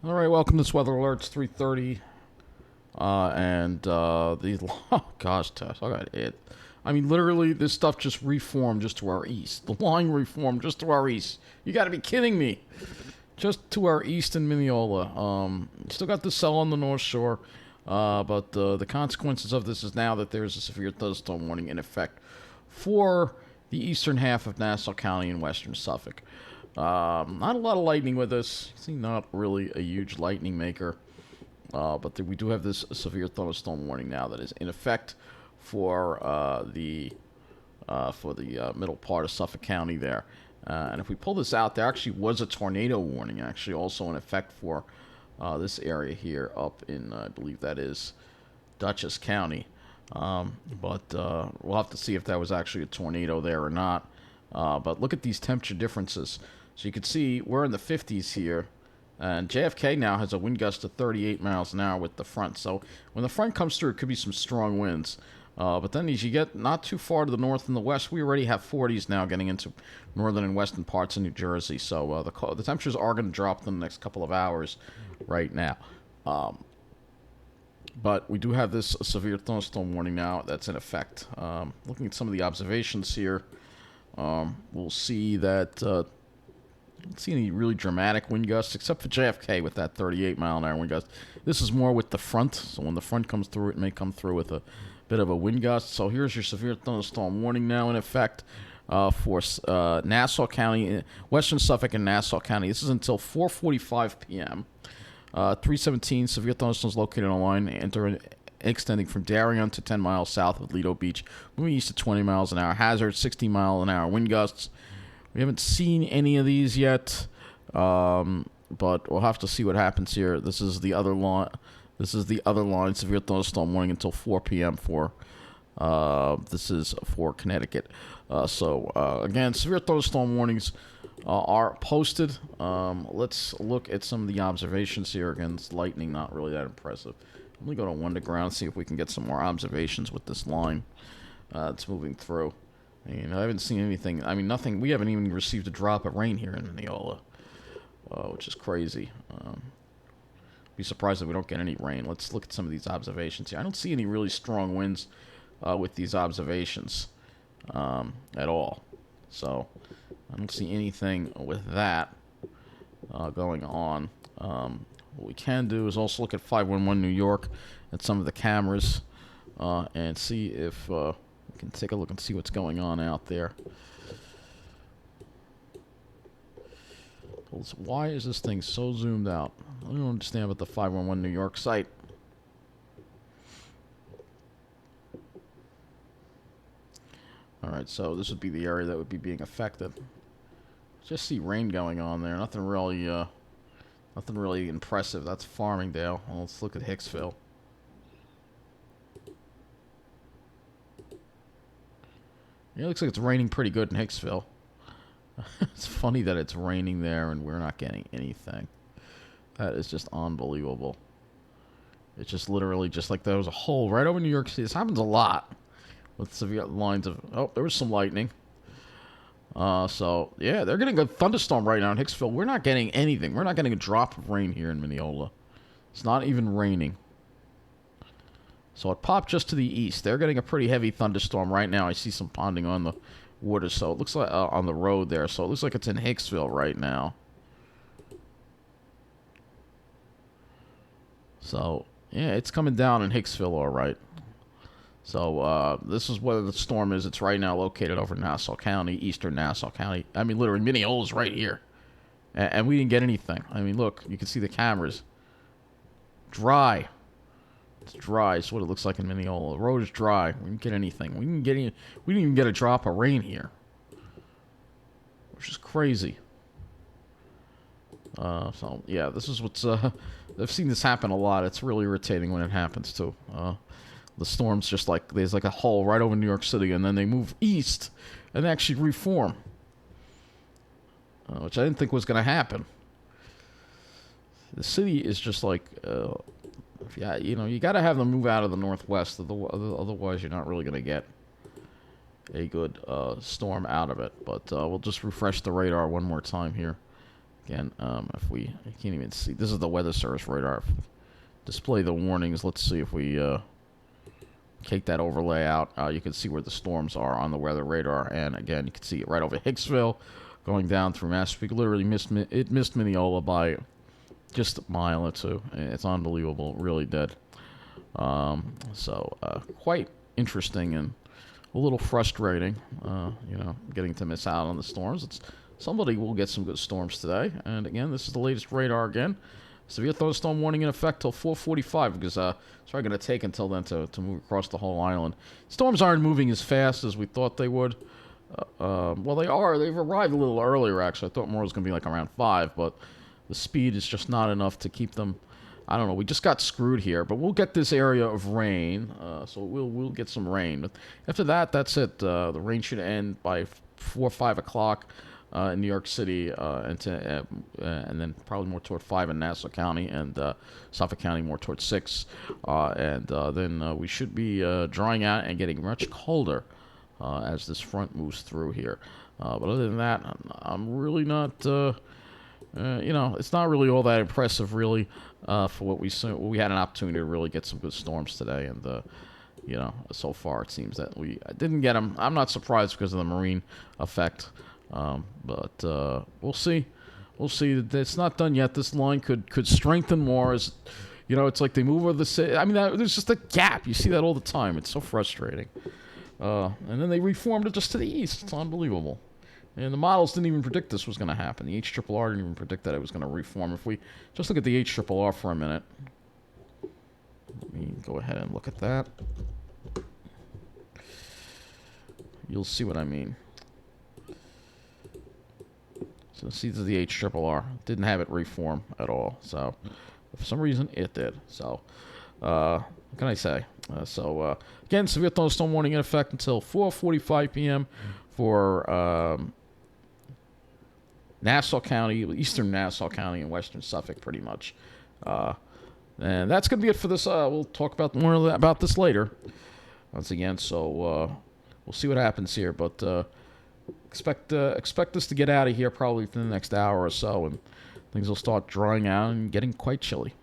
All right, welcome to this weather alerts 3:30, these. Oh gosh, Tess, I got it. I mean, literally, this stuff just reformed just to our east. The line reformed just to our east. You got to be kidding me! Just to our east in Mineola. Still got the cell on the North Shore, but the consequences of this is now that there's a severe thunderstorm warning in effect for the eastern half of Nassau County and western Suffolk. Not a lot of lightning with us. See, not really a huge lightning maker. But we do have this severe thunderstorm warning now that is in effect for the middle part of Suffolk County there. And if we pull this out, there actually was a tornado warning actually also in effect for this area here up in, I believe that is Dutchess County. But we'll have to see if that was actually a tornado there or not. But look at these temperature differences. So you can see we're in the 50s here. And JFK now has a wind gust of 38 miles an hour with the front. So when the front comes through, it could be some strong winds. But then as you get not too far to the north and the west, we already have 40s now getting into northern and western parts of New Jersey. So the temperatures are going to drop in the next couple of hours right now. But we do have this severe thunderstorm warning now that's in effect. Looking at some of the observations here, we'll see that don't see any really dramatic wind gusts except for JFK with that 38 mile an hour wind gust. This is more with the front, so when the front comes through, it may come through with a bit of a wind gust. So here's your severe thunderstorm warning now in effect for Nassau County, western Suffolk and Nassau County. This is until 4:45 p.m. 317 severe thunderstorms located on a line extending from Darien to 10 miles south of Lido Beach, moving east to 20 miles an hour. Hazard 60 mile an hour wind gusts. We haven't seen any of these yet, but we'll have to see what happens here. This is the other line. This is the other line. Severe thunderstorm warning until 4 p.m. for this is for Connecticut. Again, severe thunderstorm warnings are posted. Let's look at some of the observations here. Again, it's lightning, not really that impressive. Let me go to one to ground, see if we can get some more observations with this line that's moving through. I haven't seen anything. I mean, nothing. We haven't even received a drop of rain here in Mineola, which is crazy. Be surprised if we don't get any rain. Let's look at some of these observations here. I don't see any really strong winds with these observations at all. So I don't see anything with that going on. What we can do is also look at 511 New York and some of the cameras and see if we can take a look and see what's going on out there. Why is this thing so zoomed out? I don't understand about the 511 New York site. Alright, so this would be the area that would be being affected. Just see rain going on there. Nothing really impressive. That's Farmingdale. Well, let's look at Hicksville. Yeah, it looks like it's raining pretty good in Hicksville. It's funny that it's raining there and we're not getting anything. That is just unbelievable. It's just literally just like there was a hole right over New York City. This happens a lot with severe lines of... Oh, there was some lightning. So, yeah, they're getting a thunderstorm right now in Hicksville. We're not getting anything. We're not getting a drop of rain here in Mineola. It's not even raining. So it popped just to the east. They're getting a pretty heavy thunderstorm right now. I see some ponding on the water, so it looks like on the road there. So it looks like it's in Hicksville right now. So yeah, it's coming down in Hicksville, all right. So this is where the storm is. It's right now located over Nassau County, eastern Nassau County. I mean, literally, Mineola's right here, and we didn't get anything. I mean, look, you can see the cameras. Dry. It's dry. It's what it looks like in Mineola. The road is dry. We didn't get anything. We didn't even get a drop of rain here, which is crazy. So yeah, this is what's. I've seen this happen a lot. It's really irritating when it happens too. The storms just like there's like a hole right over New York City, and then they move east and actually reform, which I didn't think was going to happen. The city is just like. Yeah, you know, you got to have them move out of the northwest, otherwise you're not really going to get a good storm out of it. But we'll just refresh the radar one more time here. Again, if we, I can't even see. This is the Weather Service radar. Display the warnings. Let's see if we take that overlay out. You can see where the storms are on the weather radar, and again, you can see it right over Hicksville, going down through Massachusetts. Literally missed Mineola by just a mile or two. It's unbelievable. It really did. So quite interesting and a little frustrating. Getting to miss out on the storms. Somebody will get some good storms today. And again, this is the latest radar again. Severe thunderstorm warning in effect till 4:45 because it's probably going to take until then to move across the whole island. Storms aren't moving as fast as we thought they would. Well, they are. They've arrived a little earlier, actually. I thought more was going to be like around 5, but the speed is just not enough to keep them. I don't know. We just got screwed here, but we'll get this area of rain. So we'll get some rain. But after that, that's it. The rain should end by 4 or 5 o'clock. In New York City, and then probably more toward 5 in Nassau County, and Suffolk County more toward 6. Then we should be drying out and getting much colder as this front moves through here. But other than that, I'm really not, it's not really all that impressive, really, for what we saw. We had an opportunity to really get some good storms today, and so far it seems that we didn't get them. I'm not surprised because of the marine effect. But we'll see. We'll see. It's not done yet. This line could strengthen more as, it's like they move over the city. I mean, there's just a gap. You see that all the time. It's so frustrating. And then they reformed it just to the east. It's unbelievable. And the models didn't even predict this was going to happen. The HRRR didn't even predict that it was going to reform. If we just look at the HRRR for a minute. Let me go ahead and look at that. You'll see what I mean. So see, this is the HRRR. Didn't have it reform at all. So for some reason, it did. So what can I say? Again, severe thunderstorm warning in effect until 4:45 p.m. for Nassau County, eastern Nassau County, and western Suffolk, pretty much. And that's going to be it for this. We'll talk about more about this later. Once again, so we'll see what happens here. But expect us to get out of here probably within the next hour or so, and things will start drying out and getting quite chilly.